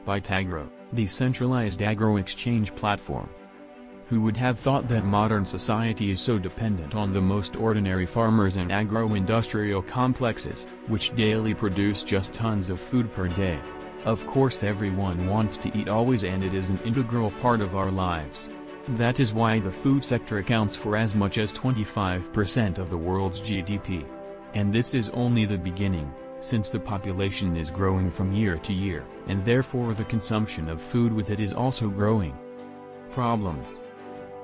Bitagro, decentralized agro exchange platform. Who would have thought that modern society is so dependent on the most ordinary farmers and agro-industrial complexes, which daily produce just tons of food per day? Of course everyone wants to eat always, and it is an integral part of our lives. That is why the food sector accounts for as much as 25% of the world's GDP. And this is only the beginning, since the population is growing from year to year, and therefore the consumption of food with it is also growing. Problems.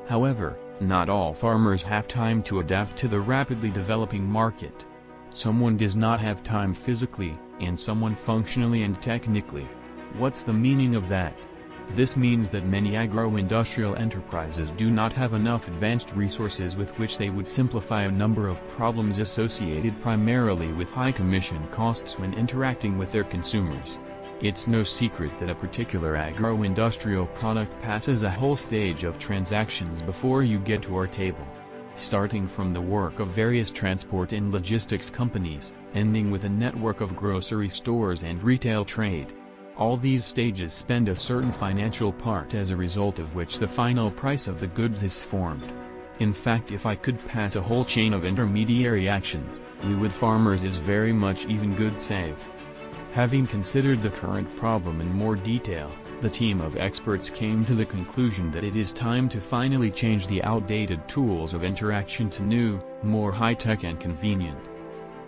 However, not all farmers have time to adapt to the rapidly developing market. Someone does not have time physically, and someone functionally and technically. What's the meaning of that? This means that many agro-industrial enterprises do not have enough advanced resources with which they would simplify a number of problems associated primarily with high commission costs when interacting with their consumers. It's no secret that a particular agro-industrial product passes a whole stage of transactions before you get to our table. Starting from the work of various transport and logistics companies, ending with a network of grocery stores and retail trade. All these stages spend a certain financial part, as a result of which the final price of the goods is formed. In fact, if I could pass a whole chain of intermediary actions, we would farmers is very much even good save. Having considered the current problem in more detail, the team of experts came to the conclusion that it is time to finally change the outdated tools of interaction to new, more high-tech and convenient.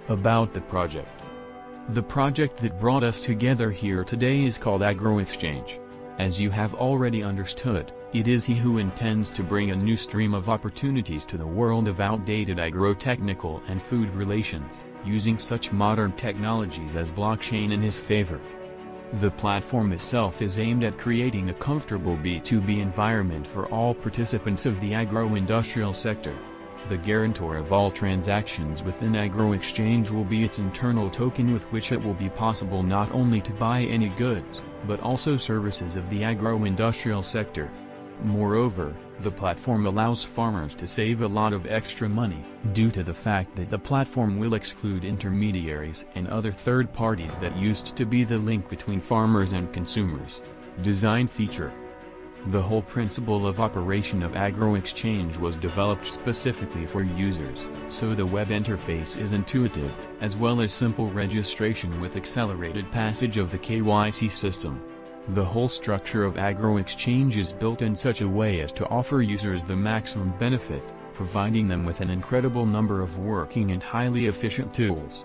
About the project. The project that brought us together here today is called Agro Exchange. As you have already understood, it is he who intends to bring a new stream of opportunities to the world of outdated agro-technical and food relations, using such modern technologies as blockchain in his favor. The platform itself is aimed at creating a comfortable B2B environment for all participants of the agro-industrial sector. The guarantor of all transactions within Agro Exchange will be its internal token, with which it will be possible not only to buy any goods, but also services of the agro-industrial sector. Moreover, the platform allows farmers to save a lot of extra money, due to the fact that the platform will exclude intermediaries and other third parties that used to be the link between farmers and consumers. Design feature. The whole principle of operation of Agro Exchange was developed specifically for users, so the web interface is intuitive, as well as simple registration with accelerated passage of the KYC system. The whole structure of Agro Exchange is built in such a way as to offer users the maximum benefit, providing them with an incredible number of working and highly efficient tools.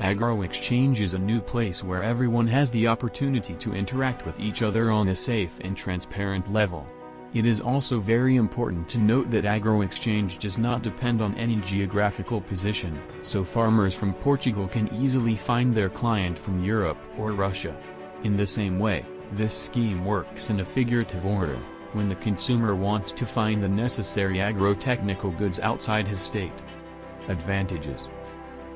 Agro Exchange is a new place where everyone has the opportunity to interact with each other on a safe and transparent level. It is also very important to note that Agro Exchange does not depend on any geographical position, so farmers from Portugal can easily find their client from Europe or Russia. In the same way, this scheme works in a figurative order, when the consumer wants to find the necessary agro-technical goods outside his state. Advantages.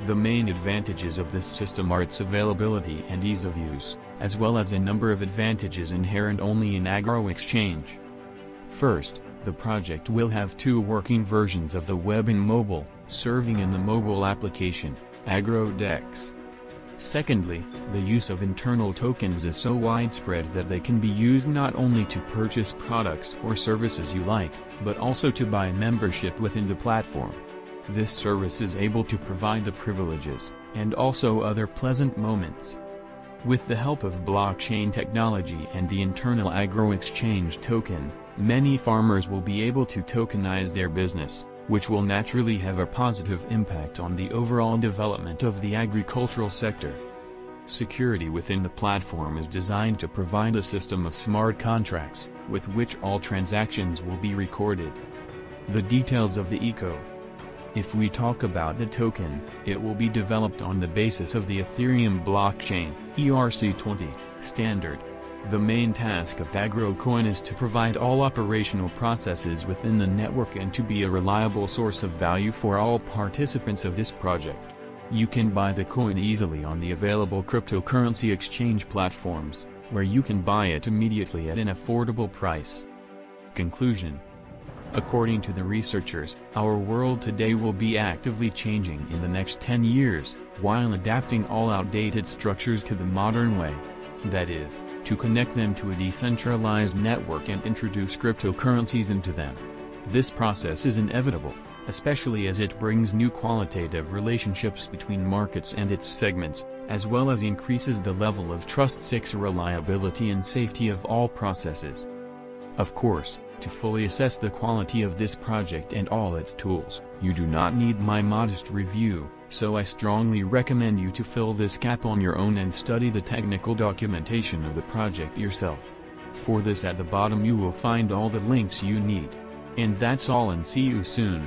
The main advantages of this system are its availability and ease of use, as well as a number of advantages inherent only in Agro Exchange. First, the project will have two working versions of the web and mobile, serving in the mobile application, AgroDex. Secondly, the use of internal tokens is so widespread that they can be used not only to purchase products or services you like, but also to buy membership within the platform. This service is able to provide the privileges, and also other pleasant moments. With the help of blockchain technology and the internal Agro Exchange token, many farmers will be able to tokenize their business, which will naturally have a positive impact on the overall development of the agricultural sector. Security within the platform is designed to provide a system of smart contracts, with which all transactions will be recorded. The details of the eco. If we talk about the token, it will be developed on the basis of the Ethereum blockchain, ERC20, standard. The main task of AgroCoin is to provide all operational processes within the network and to be a reliable source of value for all participants of this project. You can buy the coin easily on the available cryptocurrency exchange platforms, where you can buy it immediately at an affordable price. Conclusion. According to the researchers, our world today will be actively changing in the next 10 years, while adapting all outdated structures to the modern way. That is, to connect them to a decentralized network and introduce cryptocurrencies into them. This process is inevitable, especially as it brings new qualitative relationships between markets and its segments, as well as increases the level of trust, reliability and safety of all processes. Of course, to fully assess the quality of this project and all its tools, you do not need my modest review, so I strongly recommend you to fill this gap on your own and study the technical documentation of the project yourself. For this, at the bottom you will find all the links you need. And that's all, and see you soon.